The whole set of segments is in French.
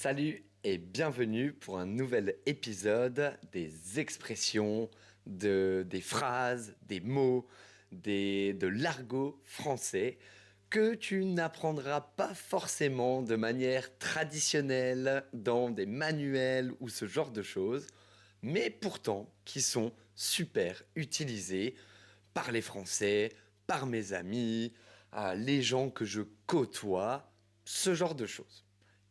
Salut et bienvenue pour un nouvel épisode des expressions, des phrases, des mots, de l'argot français que tu n'apprendras pas forcément de manière traditionnelle dans des manuels ou ce genre de choses, mais pourtant qui sont super utilisés par les Français, par mes amis, les gens que je côtoie, ce genre de choses.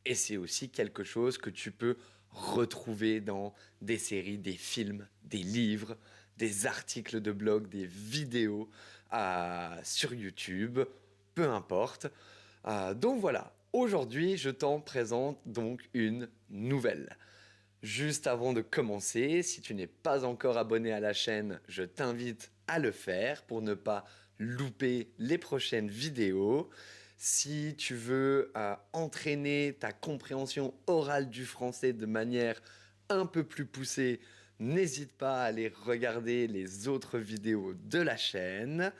Et c'est aussi quelque chose que tu peux retrouver dans des séries, des films, des livres, des articles de blog, des vidéos sur YouTube, peu importe. Donc voilà, aujourd'hui je t'en présente donc une nouvelle. Juste avant de commencer, si tu n'es pas encore abonné à la chaîne, je t'invite à le faire pour ne pas louper les prochaines vidéos. Si tu veux entraîner ta compréhension orale du français de manière un peu plus poussée, n'hésite pas à aller regarder les autres vidéos de la chaîne.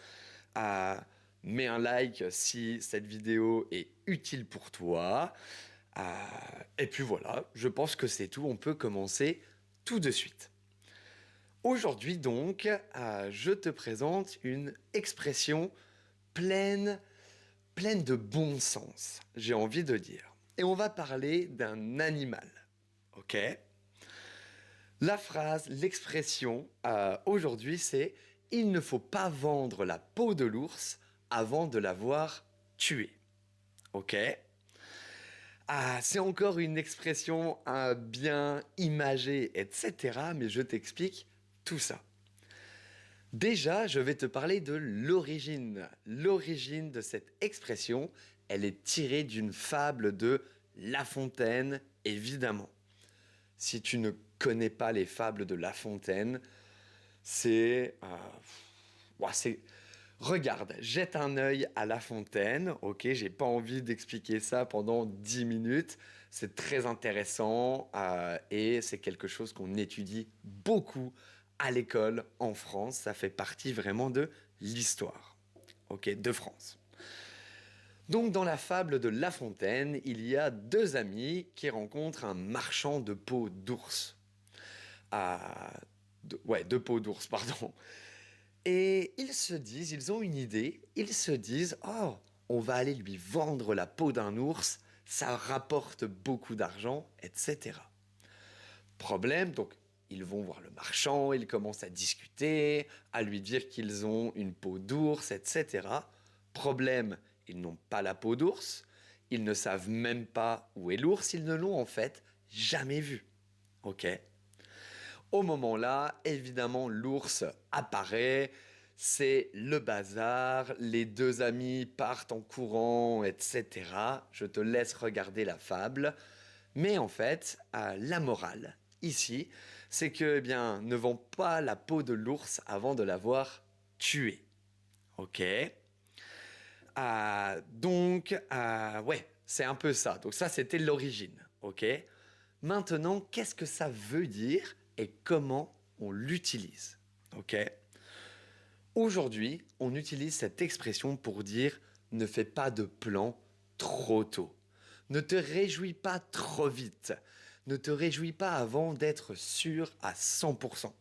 Euh, Mets un like si cette vidéo est utile pour toi. Et puis voilà, je pense que c'est tout. On peut commencer tout de suite. Aujourd'hui donc, je te présente une expression pleine, pleine de bon sens, j'ai envie de dire. Et on va parler d'un animal, ok? La phrase, l'expression aujourd'hui, c'est «Il ne faut pas vendre la peau de l'ours avant de l'avoir tué». Ok? C'est encore une expression bien imagée, etc. Mais je t'explique tout ça. Déjà, je vais te parler de l'origine. L'origine de cette expression, elle est tirée d'une fable de La Fontaine, évidemment. Si tu ne connais pas les fables de La Fontaine, c'est... Regarde, jette un œil à La Fontaine, ok, j'ai pas envie d'expliquer ça pendant 10 minutes, c'est très intéressant et c'est quelque chose qu'on étudie beaucoup à l'école en France, ça fait partie vraiment de l'histoire, ok, de France. Donc dans la fable de La Fontaine, il y a deux amis qui rencontrent un marchand de peau d'ours. De peau d'ours, pardon. Et ils ont une idée, ils se disent, oh, on va aller lui vendre la peau d'un ours, ça rapporte beaucoup d'argent, etc. Problème, donc ils vont voir le marchand, ils commencent à discuter, à lui dire qu'ils ont une peau d'ours, etc. Problème, ils n'ont pas la peau d'ours, ils ne savent même pas où est l'ours, ils ne l'ont en fait jamais vu. Ok? Au moment-là, évidemment, l'ours apparaît, c'est le bazar, les deux amis partent en courant, etc. Je te laisse regarder la fable. Mais en fait, la morale, ici, c'est que, eh bien, ne vends pas la peau de l'ours avant de l'avoir tué. Ok? Ouais, c'est un peu ça. Donc ça, c'était l'origine. Ok? Maintenant, qu'est-ce que ça veut dire et comment on l'utilise? Ok? Aujourd'hui, on utilise cette expression pour dire ne fais pas de plan trop tôt. Ne te réjouis pas trop vite. Ne te réjouis pas avant d'être sûr à 100%.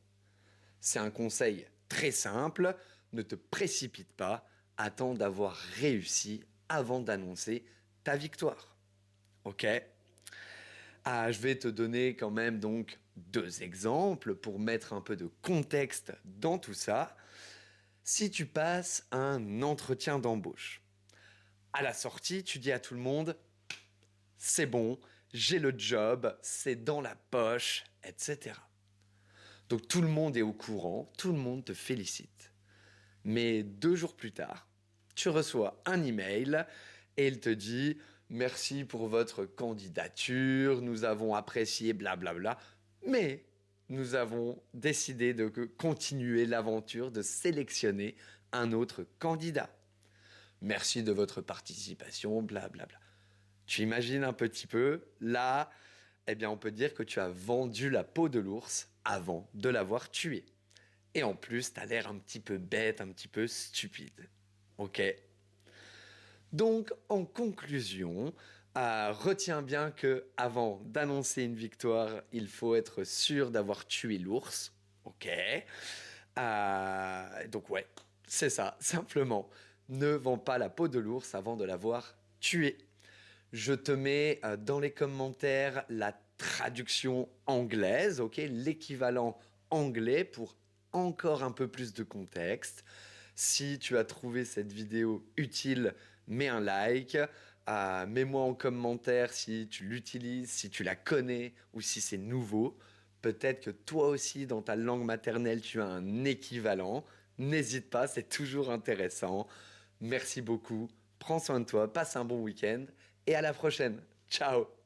C'est un conseil très simple. Ne te précipite pas. Attends d'avoir réussi avant d'annoncer ta victoire. Ok? Je vais te donner quand même donc deux exemples pour mettre un peu de contexte dans tout ça. Si tu passes un entretien d'embauche, à la sortie, tu dis à tout le monde, c'est bon, j'ai le job, c'est dans la poche, etc. Donc tout le monde est au courant, tout le monde te félicite. Mais 2 jours plus tard, tu reçois un email et il te dit merci pour votre candidature, nous avons apprécié blablabla, mais nous avons décidé de continuer l'aventure de sélectionner un autre candidat. Merci de votre participation, blablabla. Tu imagines un petit peu, là, eh bien on peut dire que tu as vendu la peau de l'ours avant de l'avoir tué. Et en plus, t'as l'air un petit peu bête, un petit peu stupide. Ok? Donc, en conclusion, Retiens bien que avant d'annoncer une victoire, il faut être sûr d'avoir tué l'ours. Ok. Donc ouais, c'est ça, simplement. Ne vends pas la peau de l'ours avant de l'avoir tué. Je te mets dans les commentaires la traduction anglaise, ok, l'équivalent anglais pour encore un peu plus de contexte. Si tu as trouvé cette vidéo utile, mets un like. Mets-moi en commentaire si tu l'utilises, si tu la connais ou si c'est nouveau. Peut-être que toi aussi, dans ta langue maternelle, tu as un équivalent. N'hésite pas, c'est toujours intéressant. Merci beaucoup. Prends soin de toi, passe un bon week-end et à la prochaine. Ciao!